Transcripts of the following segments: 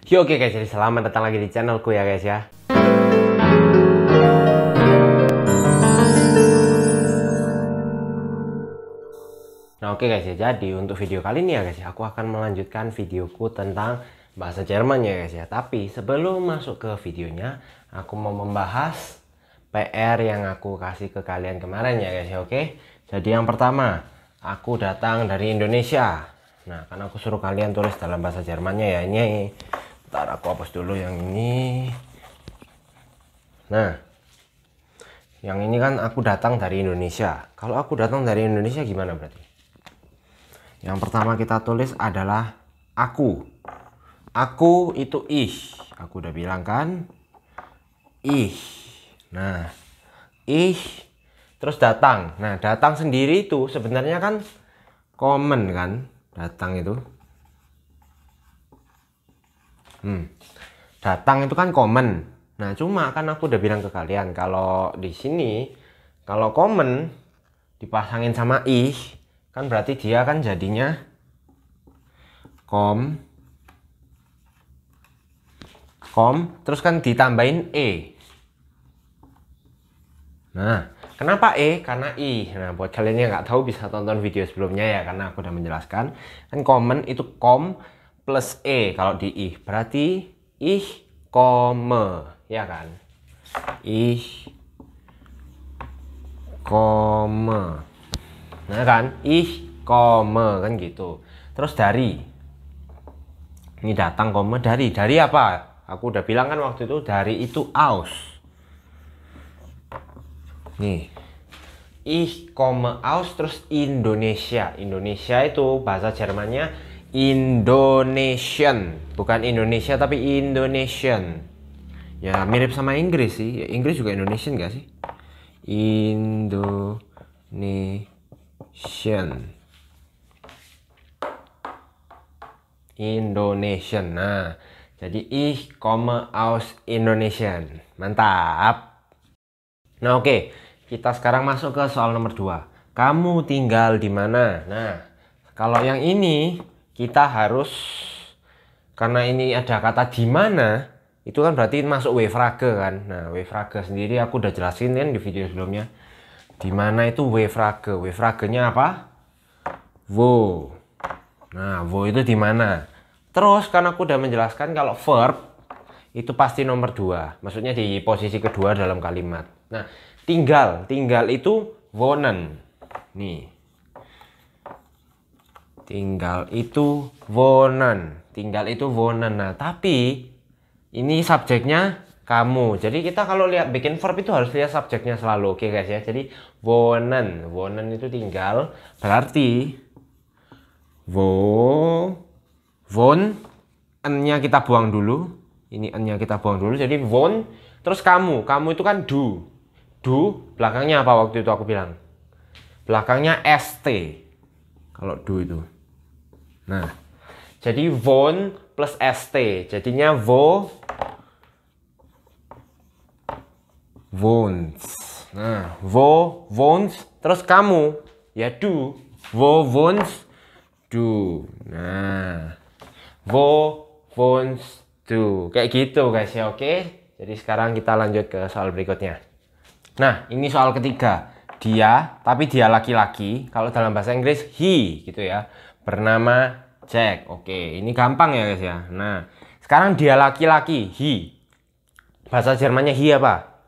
Yo, oke guys, jadi selamat datang lagi di channelku ya guys ya. Nah oke guys ya, jadi untuk video kali ini ya guys ya, aku akan melanjutkan videoku tentang bahasa Jerman ya guys ya. Tapi sebelum masuk ke videonya, aku mau membahas PR yang aku kasih ke kalian kemarin ya guys ya. Oke, jadi yang pertama, aku datang dari Indonesia. Nah kan aku suruh kalian tulis dalam bahasa Jermannya ya. Ini ntar aku hapus dulu yang ini. Nah yang ini kan aku datang dari Indonesia. Kalau aku datang dari Indonesia gimana berarti? Yang pertama kita tulis adalah aku. Aku itu ich. Aku udah bilang kan? Ich. Nah, ich terus datang. Nah, datang sendiri itu sebenarnya kan common kan? Datang itu. Datang itu kan common. Nah, cuma kan aku udah bilang ke kalian kalau di sini kalau common dipasangin sama ich kan berarti dia kan jadinya kom terus kan ditambahin e. Nah, kenapa e? Karena i. Nah, buat kalian yang nggak tahu bisa tonton video sebelumnya ya, karena aku udah menjelaskan. Kan common itu kom plus e kalau di i. Berarti ich komme, ya kan? Ich komme. Nah kan, ich komme kan gitu. Terus dari. Ini datang komme dari. Dari apa? Aku udah bilang kan waktu itu dari itu aus. Nih. Ich komme aus terus Indonesia. Indonesia itu bahasa Jermannya Indonesian. Bukan Indonesia tapi Indonesian. Ya mirip sama Inggris sih. Ya, Inggris juga Indonesian gak sih? Indonesian. Nah, jadi ich komme aus Indonesian. Mantap. Nah, oke. Kita sekarang masuk ke soal nomor 2. Kamu tinggal di mana? Nah, kalau yang ini kita harus, karena ini ada kata di mana, itu kan berarti masuk W-frage kan. Nah, W-frage sendiri aku udah jelasin kan di video sebelumnya. Di mana itu W-frage. W-fragenya apa? Wo. Nah, wo itu di mana? Terus kan aku udah menjelaskan kalau verb itu pasti nomor 2. Maksudnya di posisi kedua dalam kalimat. Nah, tinggal itu wohnen. Nih. Tinggal itu wohnen. Tinggal itu wohnen. Nah, tapi ini subjeknya kamu. Jadi kita kalau lihat bikin verb itu harus lihat subjeknya selalu. Oke guys ya. Jadi wohnen. Wohnen itu tinggal. Berarti won n-nya kita buang dulu. Ini n-nya kita buang dulu. Jadi won terus kamu. Kamu itu kan do. Do belakangnya apa waktu itu aku bilang? Belakangnya st. Kalau do itu. Nah, jadi won plus st. Jadinya wohns. Nah, wohns terus kamu. Ya do. Wohns do. Nah, wohns do. Kayak gitu guys ya, oke? Jadi sekarang kita lanjut ke soal berikutnya. Nah, ini soal ketiga. Dia, tapi dia laki-laki. Kalau dalam bahasa Inggris, he gitu ya. Bernama Jack. Oke, ini gampang ya guys ya. Nah, sekarang dia laki-laki, he. Bahasa Jermannya he apa?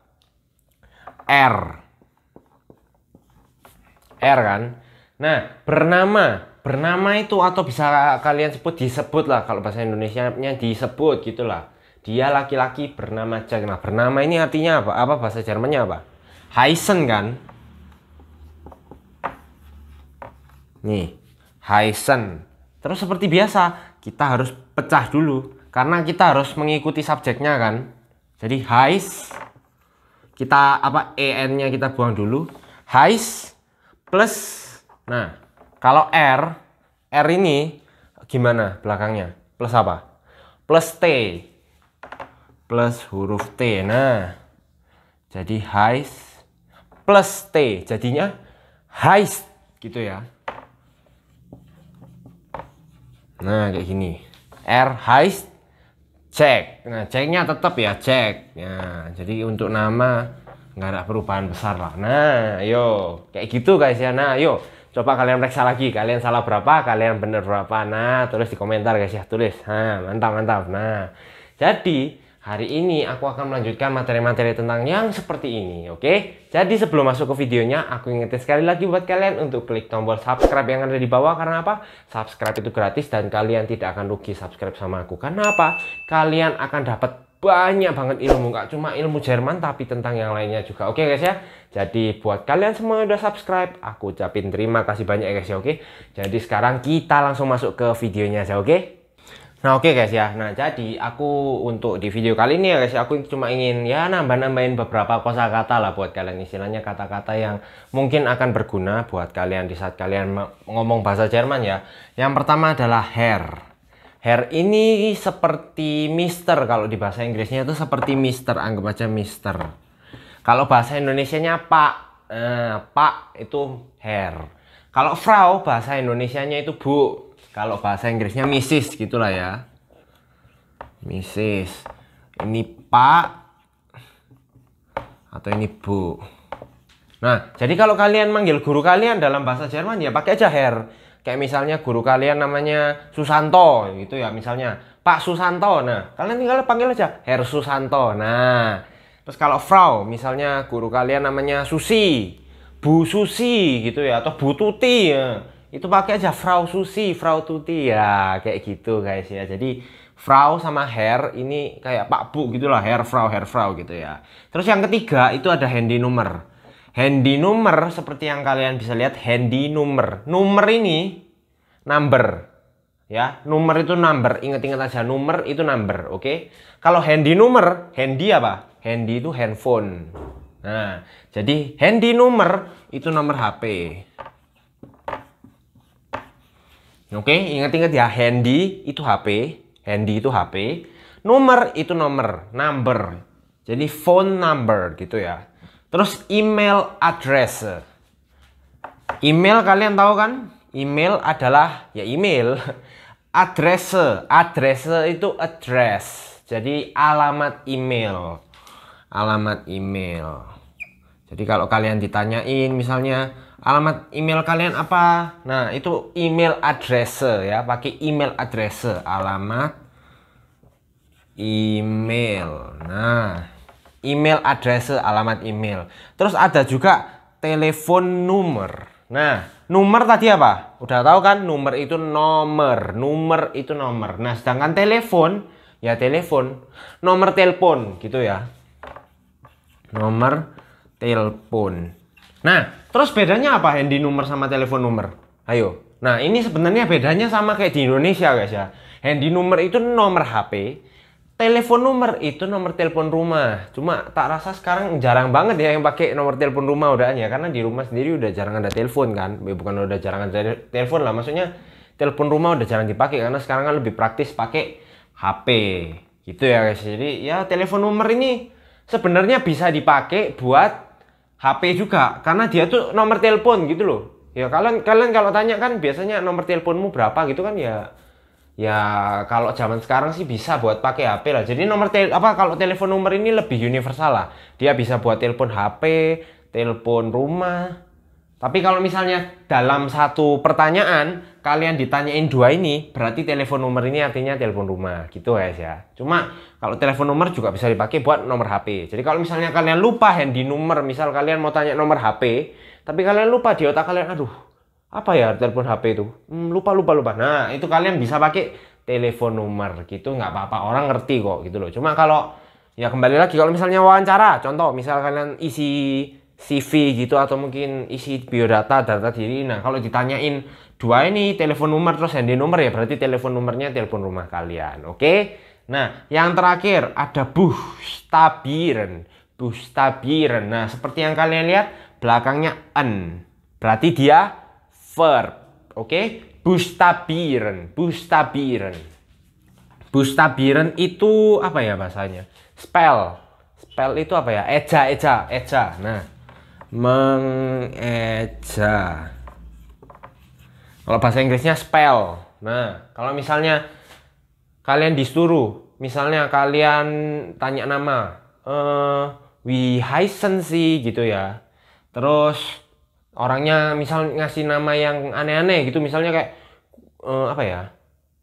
R. R kan? Nah, bernama. Bernama itu atau bisa kalian disebut lah. Kalau bahasa Indonesianya disebut gitulah. Dia laki-laki bernama Jack. Nah, bernama ini artinya apa? Apa bahasa Jermannya apa? Heißen kan? Nih, Heißen. Terus seperti biasa, kita harus pecah dulu. Karena kita harus mengikuti subjeknya kan. Jadi Heis, kita apa en-nya kita buang dulu. Heis plus, nah kalau R ini gimana belakangnya? Plus apa? Plus T. Plus huruf T. Nah, jadi Heis plus T. Jadinya Heist gitu ya. Nah, kayak gini. R Heist cek. Nah, ceknya tetap ya cek. Nah, jadi untuk nama nggak ada perubahan besar lah. Nah, yo kayak gitu guys ya. Nah, yo coba kalian periksa lagi, kalian salah berapa, kalian bener berapa. Nah, tulis di komentar guys ya, tulis. Nah, mantap mantap. Nah, jadi hari ini aku akan melanjutkan materi-materi tentang yang seperti ini, oke? Jadi sebelum masuk ke videonya, aku ingetin sekali lagi buat kalian untuk klik tombol subscribe yang ada di bawah. Karena apa? Subscribe itu gratis dan kalian tidak akan rugi subscribe sama aku. Karena apa? Kalian akan dapat banyak banget ilmu, nggak cuma ilmu Jerman tapi tentang yang lainnya juga, oke guys ya? Jadi buat kalian semua yang udah subscribe, aku ucapin terima kasih banyak ya guys ya, oke? Jadi sekarang kita langsung masuk ke videonya aja, oke? Nah oke guys ya, nah jadi aku untuk di video kali ini ya guys, aku cuma ingin ya nambah-nambahin beberapa kosakata lah buat kalian, istilahnya kata-kata yang mungkin akan berguna buat kalian di saat kalian ngomong bahasa Jerman ya. Yang pertama adalah Herr. Herr ini seperti Mister, kalau di bahasa Inggrisnya itu seperti Mister, anggap aja Mister. Kalau bahasa Indonesianya Pak, Pak itu Herr. Kalau Frau bahasa Indonesianya itu Bu. Kalau bahasa Inggrisnya Mrs. gitulah ya. Mrs. Ini Pak atau ini Bu. Nah, jadi kalau kalian manggil guru kalian dalam bahasa Jerman ya pakai aja Herr. Kayak misalnya guru kalian namanya Susanto gitu ya, misalnya Pak Susanto. Nah, kalian tinggal panggil aja Herr Susanto. Nah, terus kalau Frau, misalnya guru kalian namanya Susi, Bu Susi gitu ya, atau Bu Tuti ya. Itu pakai aja Frau Susi, Frau Tuti ya, kayak gitu guys ya. Jadi Frau sama Herr ini kayak Pak Bu gitulah, Herr Frau gitu ya. Terus yang ketiga itu ada Handynummer. Handynummer seperti yang kalian bisa lihat, Handynummer. Number ini number ya, number itu number, ingat-ingat aja, number itu number, oke? Kalau Handynummer, handy apa? Handy itu handphone. Nah, jadi Handynummer itu nomor HP. Oke, ingat-ingat ya, handy itu HP, handy itu HP, nomor itu nomor, number. Jadi phone number gitu ya. Terus email address. Email kalian tahu kan? Email adalah ya email. Address, address itu address. Jadi alamat email. Alamat email. Jadi kalau kalian ditanyain misalnya alamat email kalian apa? Nah, itu email address ya, pakai email address, alamat email. Nah, email address, alamat email. Terus ada juga telepon nomor. Nah, nomor tadi apa? Udah tahu kan? Nomor itu nomor, nomor itu nomor. Nah, sedangkan telepon ya telepon, nomor telepon gitu ya. Nomor telepon. Nah, terus bedanya apa Handynummer sama telepon nomor? Ayo. Nah, ini sebenarnya bedanya sama kayak di Indonesia guys ya. Handynummer itu nomor HP, telepon nomor itu nomor telepon rumah. Cuma tak rasa sekarang jarang banget ya yang pakai nomor telepon rumah udah ya, karena di rumah sendiri udah jarang ada telepon kan. Bukan udah jarang ada telepon lah, maksudnya telepon rumah udah jarang dipakai karena sekarang kan lebih praktis pakai HP. Gitu ya guys. Jadi ya telepon nomor ini sebenarnya bisa dipakai buat HP juga, karena dia tuh nomor telepon gitu loh. Ya kalian kalau tanya kan biasanya nomor teleponmu berapa gitu kan ya. Ya kalau zaman sekarang sih bisa buat pakai HP lah. Jadi kalau telepon nomor ini lebih universal lah. Dia bisa buat telepon HP, telepon rumah. Tapi kalau misalnya dalam satu pertanyaan kalian ditanyain dua ini, berarti telepon nomor ini artinya telepon rumah gitu guys ya. Cuma kalau telepon nomor juga bisa dipakai buat nomor HP. Jadi kalau misalnya kalian lupa Handynummer, misal kalian mau tanya nomor HP, tapi kalian lupa di otak kalian, aduh apa ya telepon HP itu, lupa. Nah itu kalian bisa pakai telepon nomor gitu, nggak apa-apa, orang ngerti kok gitu loh. Cuma kalau ya kembali lagi, kalau misalnya wawancara, contoh misal kalian isi CV gitu atau mungkin isi biodata, data diri. Nah, kalau ditanyain dua ini telepon nomor terus Handynummer ya berarti telepon nomornya telepon rumah kalian. Oke. Nah, yang terakhir ada Buchstabieren. Buchstabieren. Nah, seperti yang kalian lihat belakangnya en. Berarti dia verb. Oke? Buchstabieren. Buchstabieren. Buchstabieren itu apa ya bahasanya? Spell. Spell itu apa ya? Eja. Nah, mengeja. Kalau bahasa Inggrisnya spell. Nah, kalau misalnya kalian disuruh misalnya kalian tanya nama, Wie heißen Sie gitu ya. Terus orangnya misal ngasih nama yang aneh-aneh gitu, misalnya kayak apa ya?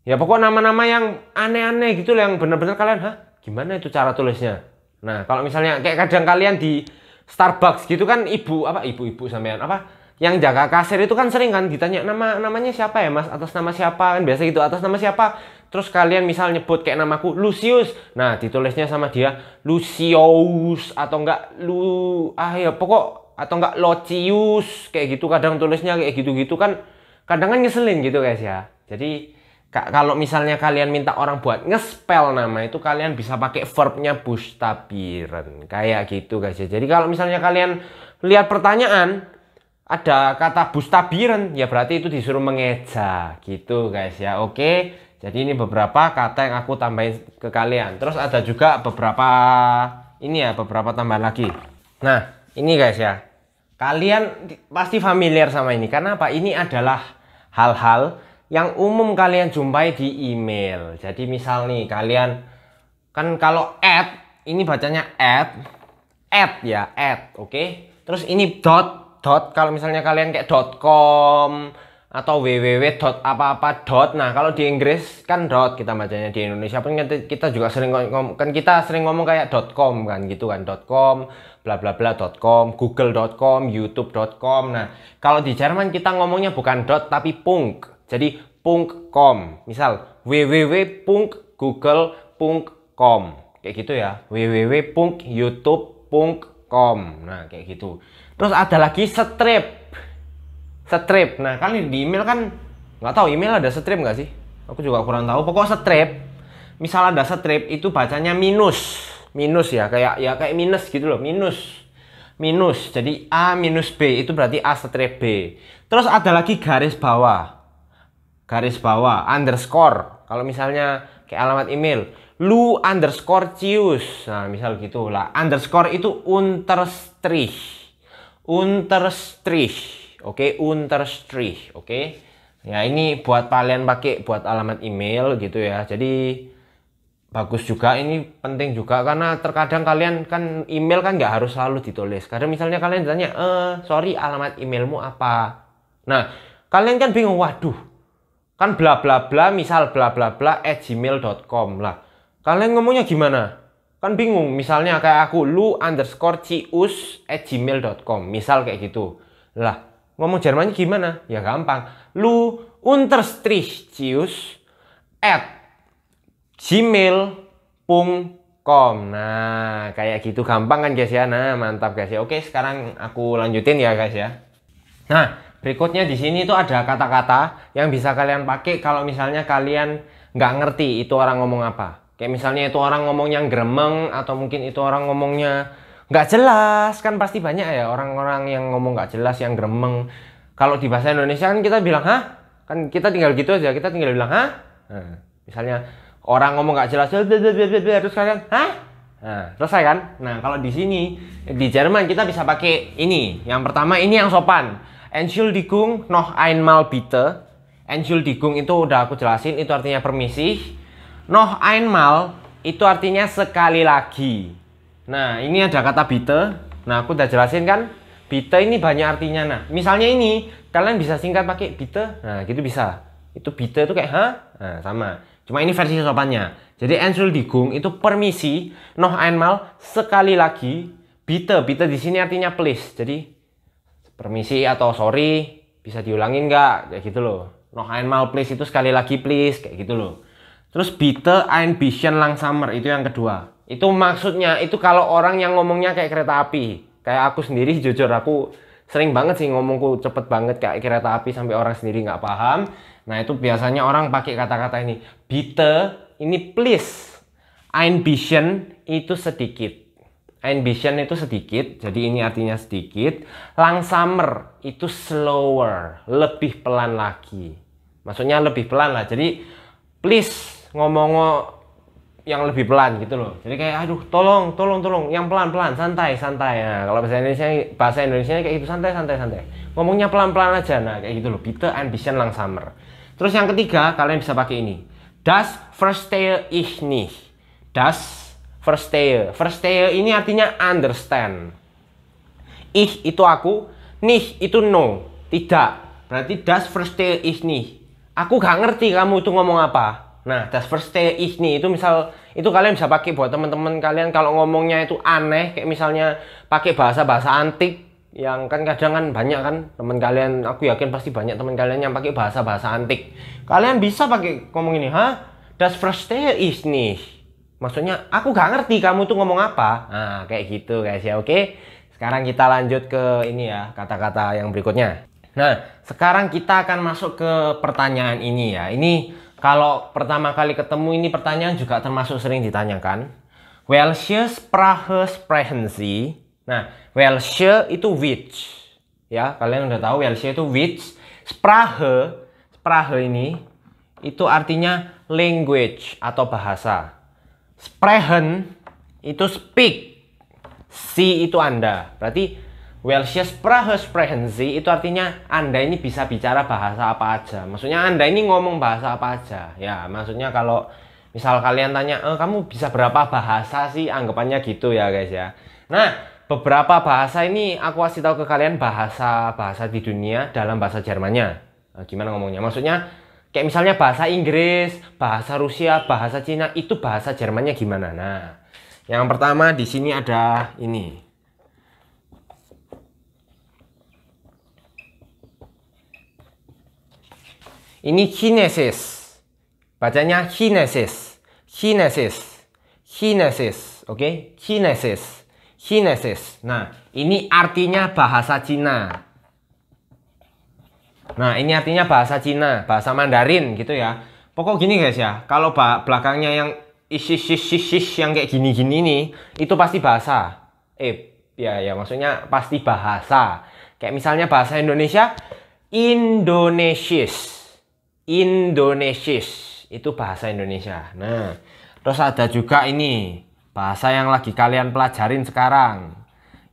Ya pokok nama-nama yang aneh-aneh gitu yang bener-bener kalian, hah? Gimana itu cara tulisnya? Nah, kalau misalnya kayak kadang kalian di Starbucks gitu kan, ibu-ibu sampean apa yang jaga kasir itu kan sering kan ditanya namanya siapa ya Mas, atas nama siapa, kan biasa gitu, atas nama siapa. Terus kalian misal nyebut kayak namaku Lucius, nah ditulisnya sama dia Lucius atau enggak ya pokok atau enggak Locius kayak gitu, kadang tulisnya kayak gitu-gitu kan, kadang kan ngeselin gitu guys ya. Jadi kalau misalnya kalian minta orang buat ngespell nama itu, kalian bisa pakai verbnya buchstabieren kayak gitu guys ya. Jadi kalau misalnya kalian lihat pertanyaan ada kata buchstabieren, ya berarti itu disuruh mengeja gitu guys ya. Oke, jadi ini beberapa kata yang aku tambahin ke kalian. Terus ada juga beberapa beberapa tambahan lagi. Nah ini guys ya, kalian pasti familiar sama ini karena apa? Ini adalah hal-hal yang umum kalian jumpai di email. Jadi misal nih kalian kan kalau ini bacanya ya, oke. Terus ini dot, kalau misalnya kalian kayak .com atau www apa-apa dot. Nah, kalau di Inggris kan dot kita bacanya, di Indonesia pun kita juga sering ngomong kayak .com kan gitu kan, .com bla bla bla .com, google.com, youtube.com. Nah, kalau di Jerman kita ngomongnya bukan dot tapi .com. Jadi .com, misal www.google.com kayak gitu ya, www.youtube.com. Nah kayak gitu. Terus ada lagi strip. Nah kalian di email kan nggak tahu email ada strip nggak sih? Aku juga kurang tahu. Pokok strip, misal ada strip itu bacanya minus ya, kayak minus gitu loh, minus. Jadi A minus B itu berarti A strip B. Terus ada lagi garis bawah, underscore. Kalau misalnya kayak alamat email lu underscore cius, nah misal gitu lah, underscore itu unterstrich, oke, unterstrich, oke. Ya ini buat kalian pakai buat alamat email gitu ya. Jadi bagus juga, ini penting juga karena terkadang kalian kan email kan nggak harus selalu ditulis. Kadang misalnya kalian tanya, sorry alamat emailmu apa? Nah kalian kan bingung, waduh kan bla bla bla, misal bla bla bla @gmail.com lah. Kalian ngomongnya gimana? Kan bingung. Misalnya kayak aku lu underscore cius @gmail.com, misal kayak gitu. Lah, ngomong Jermannya gimana? Ya gampang. Lu unterstrich cius @gmail.com. Nah, kayak gitu gampang kan guys ya. Nah, mantap guys ya. Oke, sekarang aku lanjutin ya guys ya. Nah, berikutnya di sini tuh ada kata-kata yang bisa kalian pakai kalau misalnya kalian nggak ngerti itu orang ngomong apa. Kayak misalnya itu orang ngomongnya gremeng atau mungkin itu orang ngomongnya nggak jelas. Kan pasti banyak ya orang-orang yang ngomong nggak jelas, yang gremeng. Kalau di bahasa Indonesia kan kita bilang hah? Kan kita tinggal gitu aja, kita tinggal bilang hah? Nah, misalnya orang ngomong nggak jelas terus kalian hah? Nah, selesai kan? Nah, kalau di sini di Jerman kita bisa pakai ini. Yang pertama ini yang sopan. Entschuldigung noch einmal bitte. Entschuldigung itu udah aku jelasin, itu artinya permisi. Noch einmal itu artinya sekali lagi. Nah, ini ada kata bitte. Nah, aku udah jelasin kan? Bitte ini banyak artinya. Nah, misalnya ini kalian bisa singkat pakai bitte. Nah, gitu bisa. Itu bitte itu kayak hah? Nah, sama. Cuma ini versi sopannya. Jadi Entschuldigung itu permisi, noch einmal sekali lagi. Bitte di sini artinya please. Jadi permisi atau sorry bisa diulangin nggak, kayak gitu loh. Noch einmal please itu sekali lagi please, kayak gitu loh. Terus bitte ein bisschen langsamer itu yang kedua. Itu maksudnya itu kalau orang yang ngomongnya kayak kereta api. Kayak aku sendiri jujur aku sering banget sih ngomongku cepet banget kayak kereta api sampai orang sendiri nggak paham. Nah itu biasanya orang pakai kata-kata ini. Bitte ini please, ein bisschen itu sedikit. Ein bisschen itu sedikit, jadi ini artinya sedikit. Langsamer itu slower, lebih pelan lagi. Maksudnya lebih pelan lah. Jadi please ngomong yang lebih pelan gitu loh. Jadi kayak aduh tolong yang pelan-pelan, santai. Nah, kalau bahasa Indonesia kayak gitu, santai. Ngomongnya pelan-pelan aja. Nah, kayak gitu loh. Bitte ein bisschen langsamer. Terus yang ketiga, kalian bisa pakai ini. Das verstehe ich nicht. Das verstehe. Verstehe ini artinya understand. Ich itu aku, nicht itu no, tidak. Berarti das verstehe ich nicht. Aku gak ngerti kamu itu ngomong apa. Nah, das verstehe ich nicht itu misal itu kalian bisa pakai buat teman-teman kalian kalau ngomongnya itu aneh, kayak misalnya pakai bahasa-bahasa antik. Yang kan kadang kan banyak kan teman kalian, aku yakin pasti banyak teman kalian yang pakai bahasa-bahasa antik. Kalian bisa pakai ngomong ini, das verstehe ich nicht. Maksudnya aku gak ngerti kamu tuh ngomong apa. Nah, kayak gitu guys ya, oke. Sekarang kita lanjut ke ini ya, kata-kata yang berikutnya. Nah, sekarang kita akan masuk ke pertanyaan ini ya. Ini kalau pertama kali ketemu ini pertanyaan juga termasuk sering ditanyakan. Welche Sprache sprechen Sie? Nah, welche itu which. Ya, kalian udah tahu welche itu which. Sprache ini itu artinya language atau bahasa. Sprechen itu speak. Sie itu Anda. Berarti welche Sprache sprechen Sie itu artinya Anda ini bisa bicara bahasa apa aja. Maksudnya Anda ini ngomong bahasa apa aja. Ya, maksudnya kalau misal kalian tanya, kamu bisa berapa bahasa sih? Anggapannya gitu ya guys ya. Nah, beberapa bahasa ini aku kasih tahu ke kalian bahasa-bahasa di dunia dalam bahasa Jermannya. Nah, gimana ngomongnya? Maksudnya kayak misalnya bahasa Inggris, bahasa Rusia, bahasa Cina, itu bahasa Jermannya gimana? Nah, yang pertama di sini ada ini. Ini Chinesis. Bacanya Chinesis. Chinesis. Chinesis, oke? Chinesis. Chinesis. Nah, ini artinya bahasa Cina. Nah, ini artinya bahasa Cina, bahasa Mandarin gitu ya. Pokok gini guys ya, kalau belakangnya yang ish yang kayak gini-gini nih, itu pasti bahasa. Ya maksudnya pasti bahasa. Kayak misalnya bahasa Indonesia, Indonesis. Indonesis itu bahasa Indonesia. Nah, terus ada juga ini bahasa yang lagi kalian pelajarin sekarang.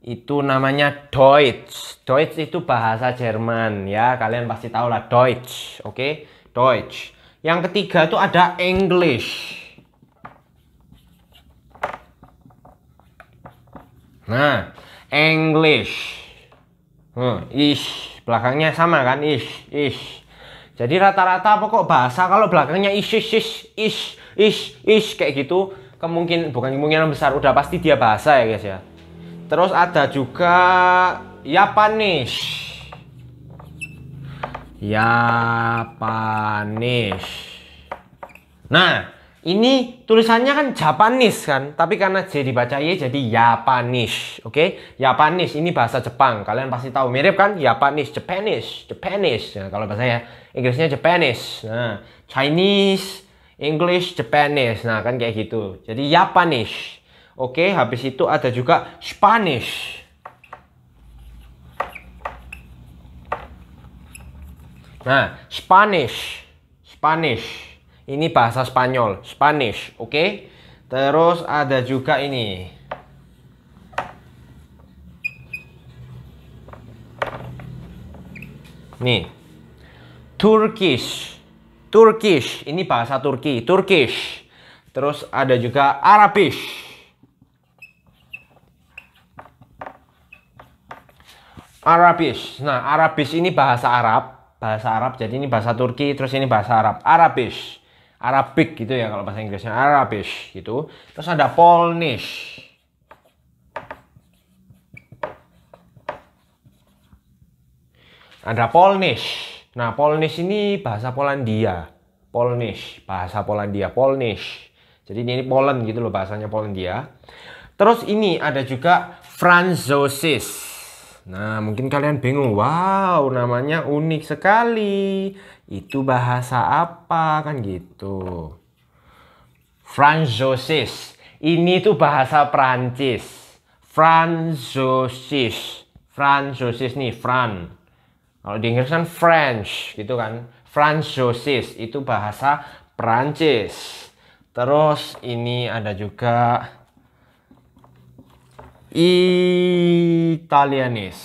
Itu namanya Deutsch. Deutsch itu bahasa Jerman ya. Kalian pasti tahu lah Deutsch. Oke? Deutsch. Yang ketiga itu ada English. Nah, English. Ish. Belakangnya sama kan? Ish. Jadi rata-rata pokok bahasa kalau belakangnya ish kayak gitu, kemungkinan besar udah pasti dia bahasa ya guys ya. Terus ada juga Japanese. Nah, ini tulisannya kan Japanese kan, tapi karena J dibaca Y jadi Japanese. Oke? Japanese ini bahasa Jepang. Kalian pasti tahu mirip kan? Japanese. Nah, kalau bahasa Inggrisnya Japanese. Nah, Chinese, English, Japanese. Nah, kan kayak gitu. Jadi Japanese. Oke, habis itu ada juga Spanish. Nah, Spanish. Ini bahasa Spanyol, Spanish, oke? Terus ada juga ini. Nih. Turkish. Ini bahasa Turki, Turkish. Terus ada juga Arabic. Nah, Arabic ini bahasa Arab. Jadi ini bahasa Turki, terus ini bahasa Arab. Arabic gitu ya kalau bahasa Inggrisnya, Arabic gitu. Terus ada Polnish. Nah, Polnish ini bahasa Polandia. Bahasa Polandia, Polnish. Jadi ini Poland gitu loh bahasanya, Polandia. Terus ini ada juga Französisch. Nah, mungkin kalian bingung. Wow, namanya unik sekali. Itu bahasa apa kan gitu. Französisch. Ini tuh bahasa Prancis. Französisch nih, Fran. Kalau di Inggris kan French gitu kan. Französisch itu bahasa Prancis. Terus ini ada juga Italianis.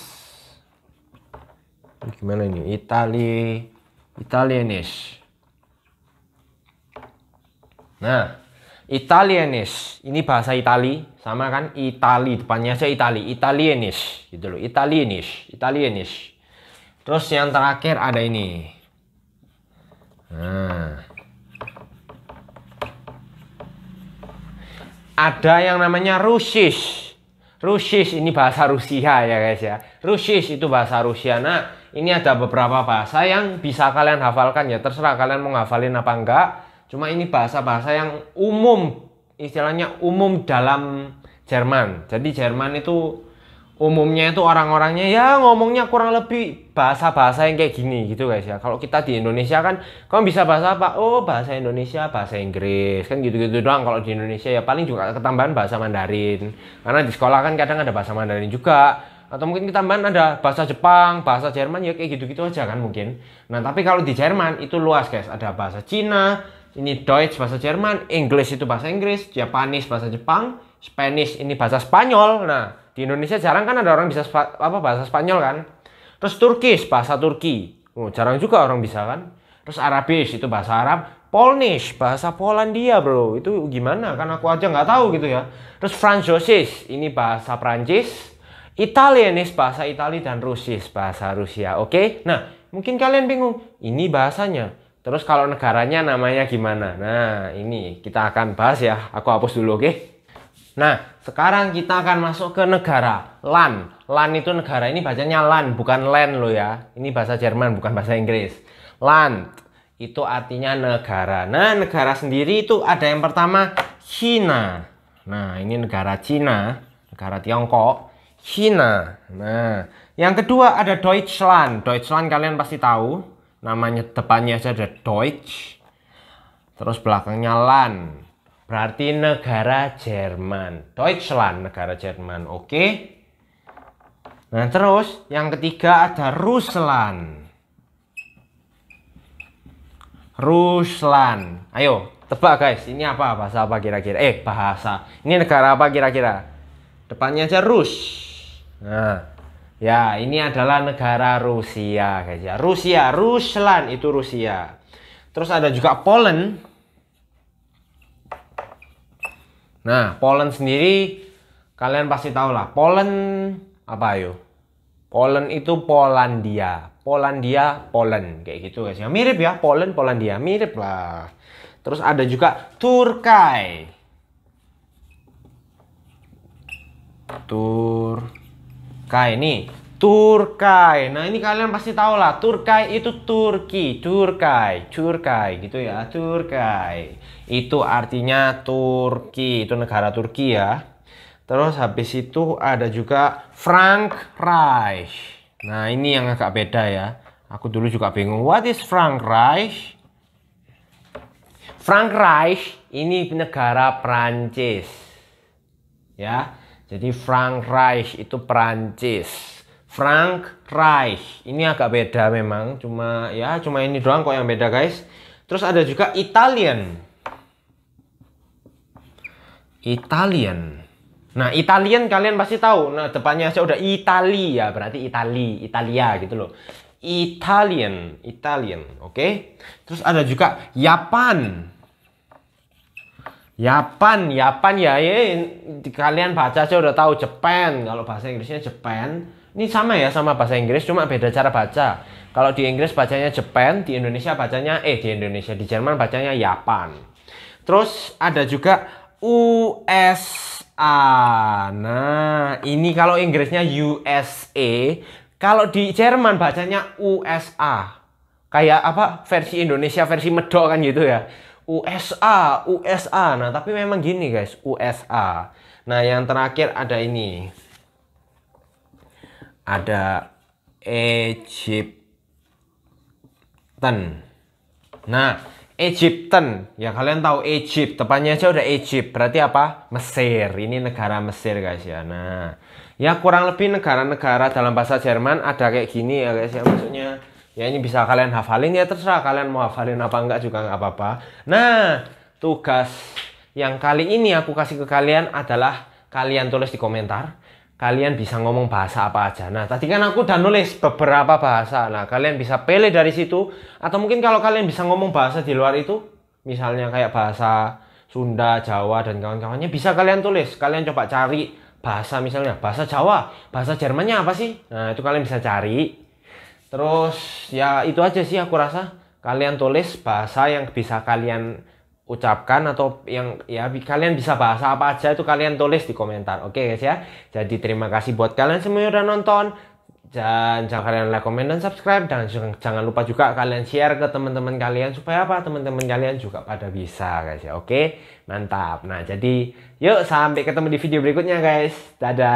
Gimana ini? Italianis. Nah, Italianish, ini bahasa Itali, sama kan? Itali, depannya aja Itali, Italianish, gitu loh, Italianish, Italianish. Terus yang terakhir ada ini. Nah, ada yang namanya Russisch. Russisch ini bahasa Rusia ya guys ya. Russisch itu bahasa Rusia. Nah, ini ada beberapa bahasa yang bisa kalian hafalkan ya. Terserah kalian mau ngafalin apa enggak. Cuma ini bahasa-bahasa yang umum, istilahnya umum dalam Jerman. Jadi Jerman itu umumnya itu orang-orangnya ya ngomongnya kurang lebih bahasa-bahasa yang kayak gini gitu guys ya. Kalau kita di Indonesia kan, kamu bisa bahasa apa? Oh, bahasa Indonesia, bahasa Inggris, kan gitu-gitu doang. Kalau di Indonesia ya paling juga ketambahan bahasa Mandarin. Karena di sekolah kan kadang ada bahasa Mandarin juga. Atau mungkin ketambahan ada bahasa Jepang, bahasa Jerman ya kayak gitu-gitu aja kan mungkin. Nah, tapi kalau di Jerman itu luas guys. Ada bahasa Cina, ini Deutsch bahasa Jerman, English itu bahasa Inggris, Japanese bahasa Jepang, Spanish ini bahasa Spanyol. Nah, di Indonesia jarang kan ada orang bisa bahasa Spanyol kan. Terus Turkish bahasa Turki. Oh, jarang juga orang bisa kan. Terus Arabisch itu bahasa Arab, Polnish bahasa Polandia, bro. Itu gimana? Kan aku aja nggak tahu gitu ya. Terus Französisch ini bahasa Prancis, Italianish bahasa Itali, dan Russisch bahasa Rusia. Oke? Nah, mungkin kalian bingung, ini bahasanya. Terus kalau negaranya namanya gimana? Nah, ini kita akan bahas ya. Aku hapus dulu, oke? Nah, sekarang kita akan masuk ke negara. Land. Land itu negara. Ini bacanya land, bukan land loh ya. Ini bahasa Jerman, bukan bahasa Inggris. Land itu artinya negara. Nah, negara sendiri itu ada yang pertama China. Nah, ini negara Cina, negara Tiongkok. China. Nah, yang kedua ada Deutschland. Deutschland kalian pasti tahu. Namanya depannya aja ada Deutsch. Terus belakangnya Land. Berarti negara Jerman. Deutschland, negara Jerman. Oke. Nah, terus yang ketiga ada Rusland. Rusland. Ayo, tebak guys. Ini apa? Bahasa apa kira-kira? Bahasa. Ini negara apa kira-kira? Depannya aja Rus. Nah, ya, ini adalah negara Rusia guys ya. Rusia, Rusland itu Rusia. Terus ada juga Poland. Nah, Poland sendiri kalian pasti tahu lah. Poland apa ayo? Poland itu Polandia. Polandia, Poland kayak gitu guys ya. Mirip ya, Poland, Polandia, mirip lah. Terus ada juga Turkai. Turkai nih. Turkai. Nah, ini kalian pasti tahu lah. Turkai itu Turki. Turkai. Turkai gitu ya. Turkai. Itu artinya Turki. Itu negara Turki ya. Terus habis itu ada juga Frankreich. Nah, ini yang agak beda ya. Aku dulu juga bingung. What is Frankreich? Frankreich ini negara Prancis. Ya. Jadi Frankreich itu Prancis. Frankreich ini agak beda memang, cuma ini doang kok yang beda guys. Terus ada juga Italian. Nah, Italian kalian pasti tahu. Nah, depannya aja udah Italia, berarti Italia gitu loh. Italian, oke. Terus ada juga Japan. Japan ya, kalian baca aja udah tahu Japan. Kalau bahasa Inggrisnya Japan. Ini sama ya sama bahasa Inggris, cuma beda cara baca. Kalau di Inggris bacanya Japan, di Indonesia bacanya di Jerman bacanya Japan. Terus ada juga USA. Nah, ini kalau Inggrisnya USA, kalau di Jerman bacanya USA. Kayak apa? Versi Indonesia, versi medok kan gitu ya. USA. Nah, tapi memang gini guys, USA. Nah, yang terakhir ada ini. Ada Egypten. Nah, Egypten. Ya kalian tahu Egypt. Depannya aja udah Egypt. Berarti apa? Mesir. Ini negara Mesir guys ya. Nah, ya kurang lebih negara-negara dalam bahasa Jerman ada kayak gini ya guys ya. Maksudnya ya ini bisa kalian hafalin ya, terserah kalian mau hafalin apa enggak juga nggak apa-apa. Nah, tugas yang kali ini aku kasih ke kalian adalah kalian tulis di komentar. Kalian bisa ngomong bahasa apa aja. Nah, tadi kan aku udah nulis beberapa bahasa. Nah, kalian bisa pilih dari situ. Atau mungkin kalau kalian bisa ngomong bahasa di luar itu, misalnya kayak bahasa Sunda, Jawa, dan kawan-kawannya bisa kalian tulis. Kalian coba cari bahasa, misalnya bahasa Jawa, bahasa Jermannya apa sih? Nah, itu kalian bisa cari. Terus ya itu aja sih aku rasa. Kalian tulis bahasa yang bisa kalian ucapkan, atau yang ya kalian bisa bahasa apa aja itu kalian tulis di komentar. Oke guys ya. Jadi terima kasih buat kalian semua yang udah nonton. Dan jangan kalian like, comment, dan subscribe. Dan jangan lupa juga kalian share ke teman-teman kalian, supaya apa, teman-teman kalian juga pada bisa guys ya. Oke, mantap. Nah jadi yuk sampai ketemu di video berikutnya guys. Dadah.